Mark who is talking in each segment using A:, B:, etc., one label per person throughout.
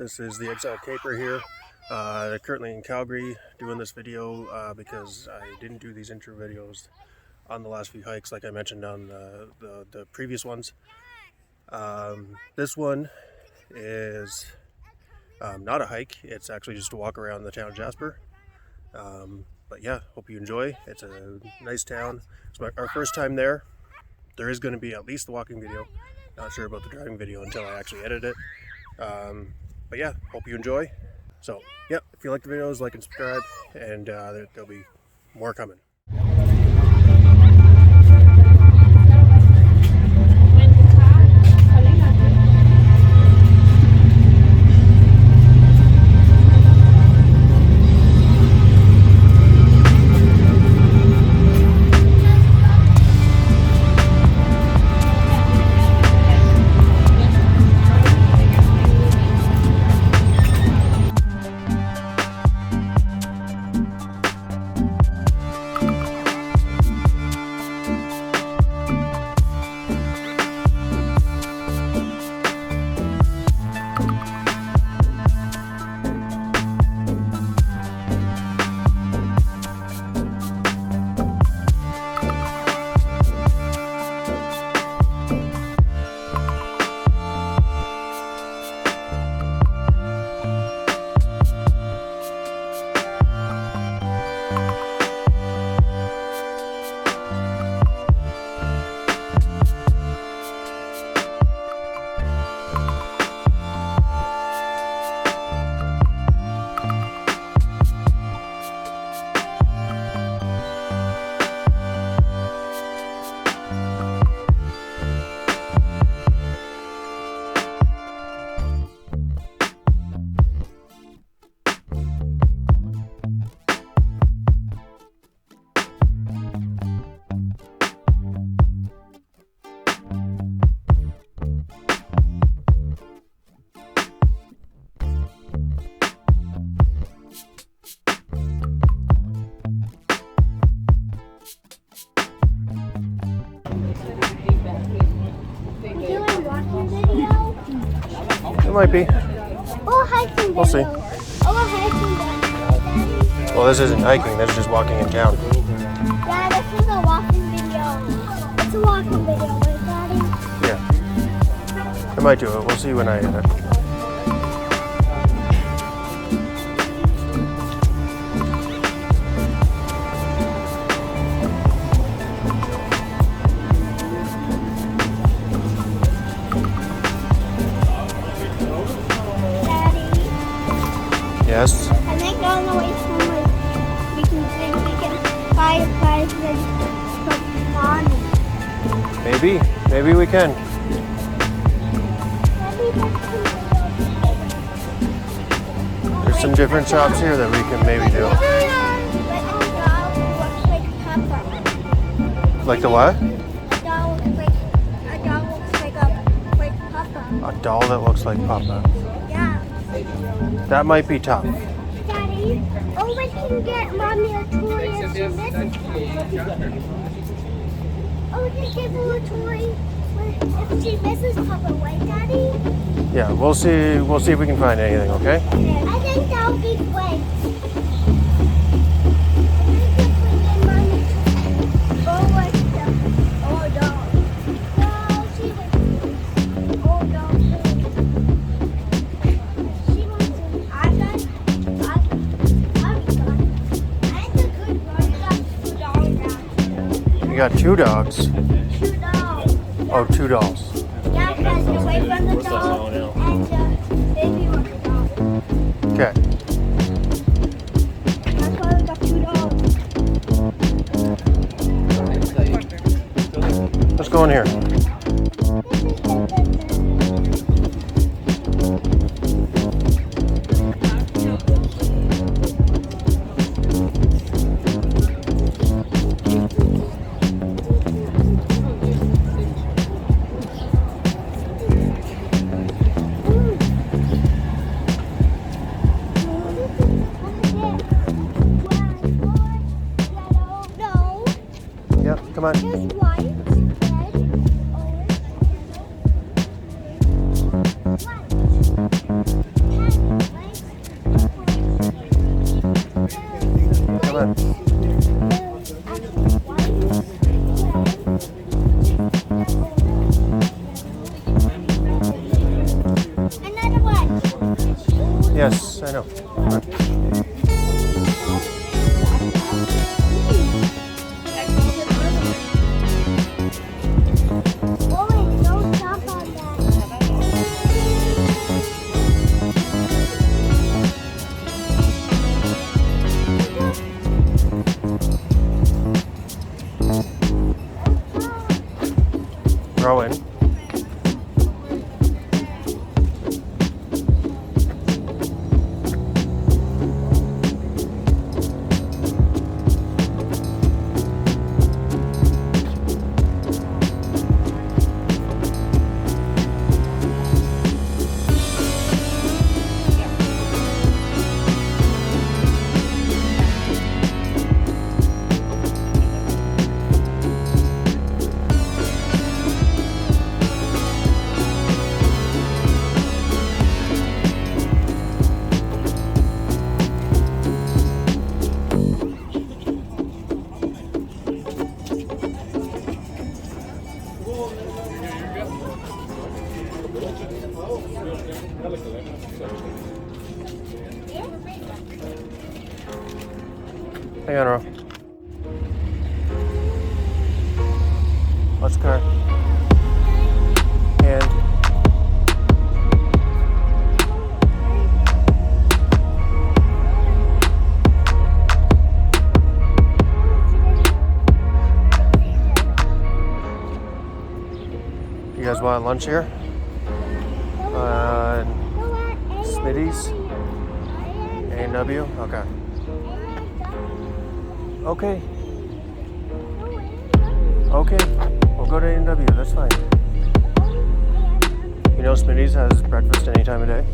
A: This is the Exile Caper here. Currently in Calgary doing this video because I didn't do these intro videos on the last few hikes like I mentioned on the previous ones. This one is not a hike, it's actually just a walk around the town Jasper. But yeah, hope you enjoy. It's a nice town. It's our first time there. There is going to be at least the walking video. Not sure about the driving video until I actually edit it. But yeah, hope you enjoy. So yeah, if you like the videos, like and subscribe, and there'll be more coming. It might be.
B: Or hiking video.
A: We'll see.
B: Or hiking video.
A: Well, this isn't hiking, this is just walking in town.
B: Yeah, this is a walking video. It's a walking video, right, Daddy?
A: Yeah. I might do it. We'll see when I edit. Yes.
B: I think on the way somewhere we can buy a present for Mommy.
A: Maybe we can. There's some different shops here that we can maybe do. Like the what? A doll that looks like Papa.
B: Yeah.
A: That might be tough.
B: Daddy, or we can get Mommy a toy if she misses. Or we can give her a toy if she misses Papa, right, Daddy?
A: Yeah, we'll see. We'll see if we can find anything. Okay.
B: I think that would be great.
A: You got two dogs.
B: 2 dolls.
A: Oh, 2 dolls.
B: Yeah, because away from the dog and baby on the dog.
A: Okay.
B: That's why we got 2 dogs.
A: Let's go in here. Come on.
B: There's white, red, orange, white.
A: come in.
B: Another one.
A: Yes, I know. Come on.
B: Owen, don't jump on that.
A: Rowan. Hang on, Ro. What's the car? And you guys want lunch here? Smitty's? A&W? Okay. Okay. Okay. We'll go to A&W. That's fine. You know Smitty's has breakfast any time of day?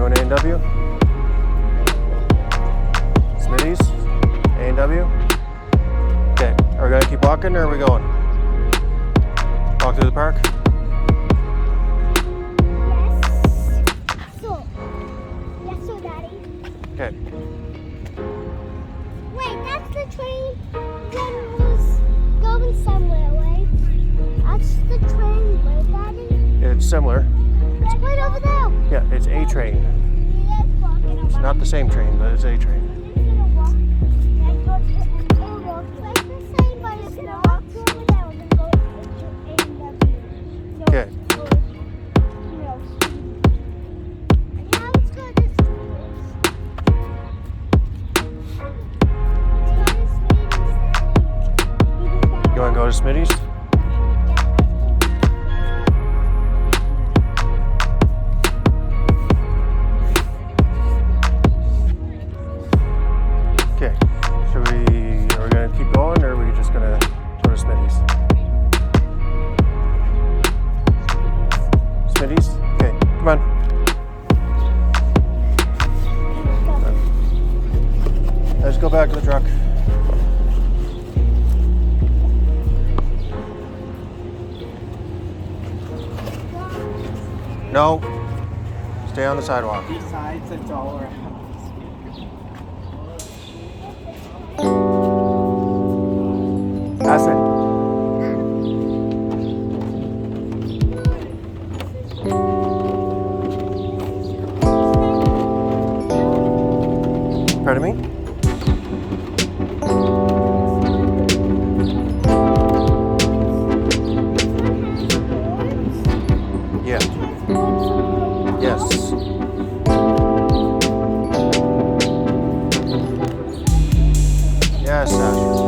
A: A&W? Smitty's? A&W? Okay, are we gonna keep walking or are we going? Walk through the park?
B: Yes, so Daddy.
A: Okay.
B: Wait, that's the train that was going somewhere, right? That's the train, right, Daddy?
A: It's similar.
B: It's right over there.
A: Yeah, it's a train. It's not the same train, but it's a train. Okay. You want to go to Smitty's? Okay, are we gonna keep going or are we just gonna go to Smitty's? Smitty's? Okay, come on. Let's go back to the truck. No, stay on the sidewalk.
C: Besides, it's all around.
A: Pass it. Pardon me? Yeah. Yes. Yes, Jasper.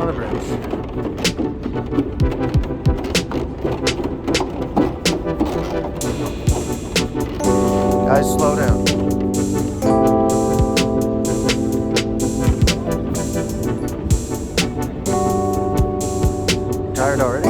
A: on the brakes. Guys, slow down. Tired already?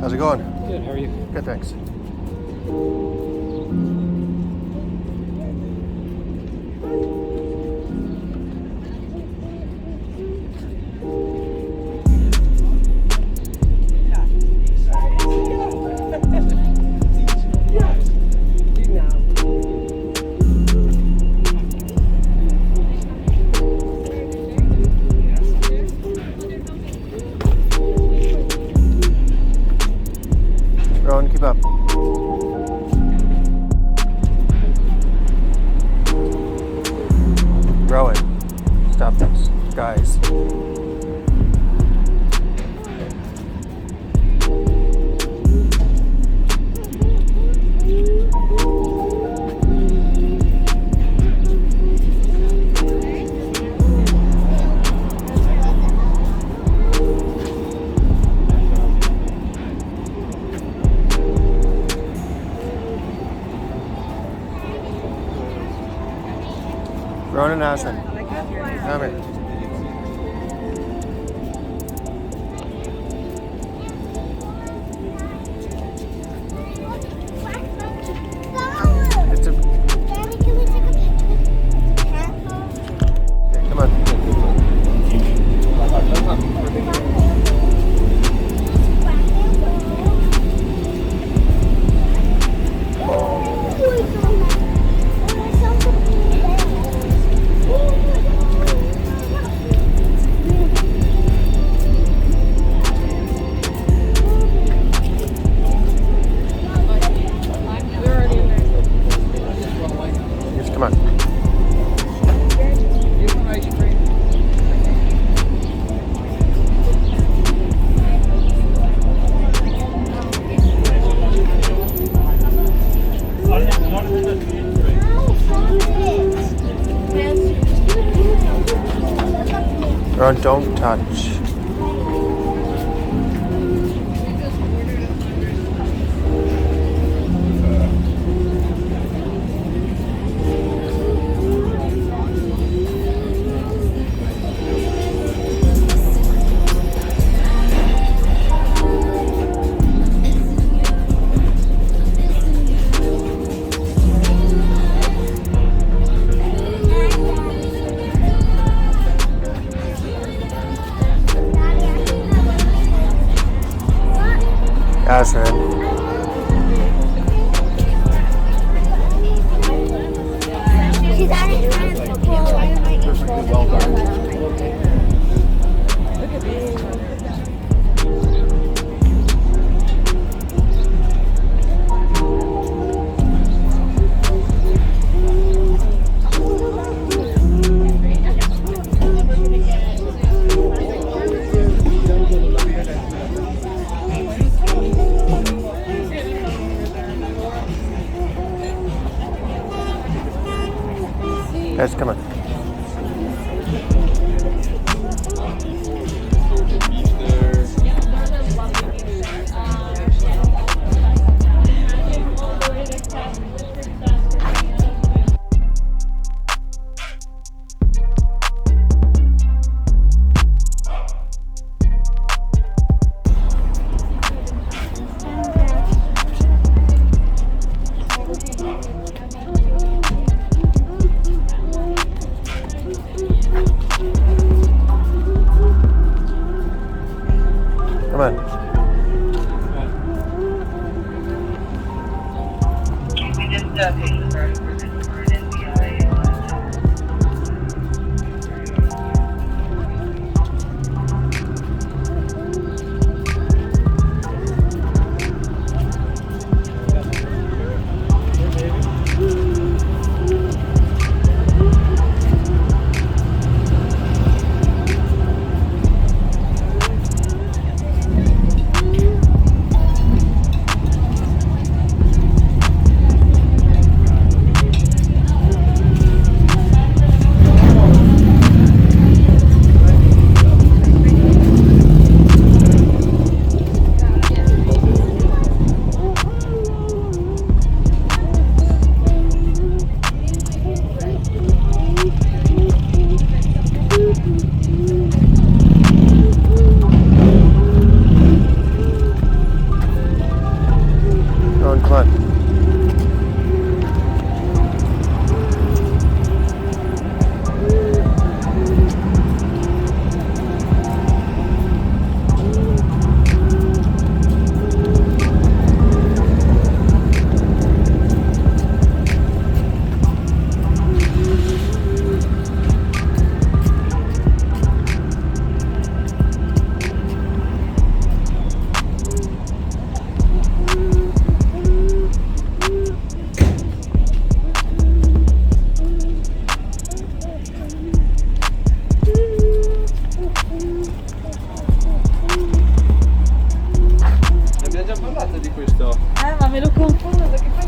A: How's it going?
C: Good, how are you?
A: Good, thanks. Rowan, keep up. Rowan, stop this. Guys. Rowan and Ashley, come here. It's a...
B: Daddy, can we take a picture?
A: Okay, come on. Yes, come on. Rowan, don't touch. Jasper.
B: She's out of transport.
C: Well done.
A: Come on.
C: We just paid the first person for an NBI
A: Go on, come on.
D: Abbiamo già parlato di questo.
E: Ma me lo confondo perché poi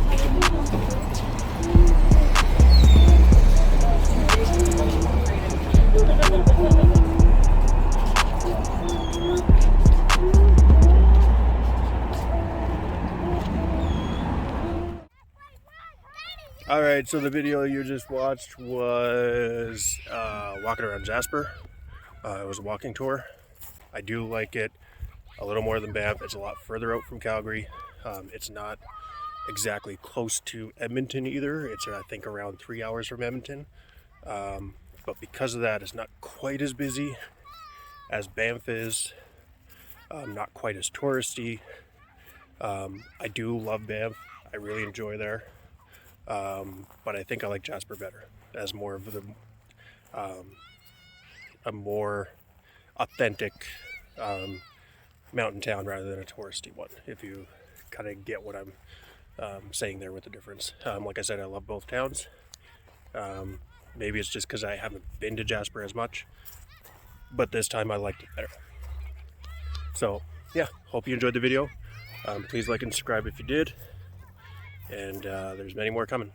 A: Alright, so the video you just watched was walking around Jasper. It was a walking tour. I do like it a little more than Banff. It's a lot further out from Calgary. It's not exactly close to Edmonton either. It's I think around 3 hours from Edmonton. But because of that, it's not quite as busy as Banff is. Not quite as touristy. I do love Banff. I really enjoy there. But I think I like Jasper better as more of the a more authentic mountain town rather than a touristy one, if you kind of get what I'm saying there with the difference. Like I said, I love both towns. Maybe it's just because I haven't been to Jasper as much, but this time I liked it better. So yeah, hope you enjoyed the video. Please like and subscribe if you did, and there's many more coming.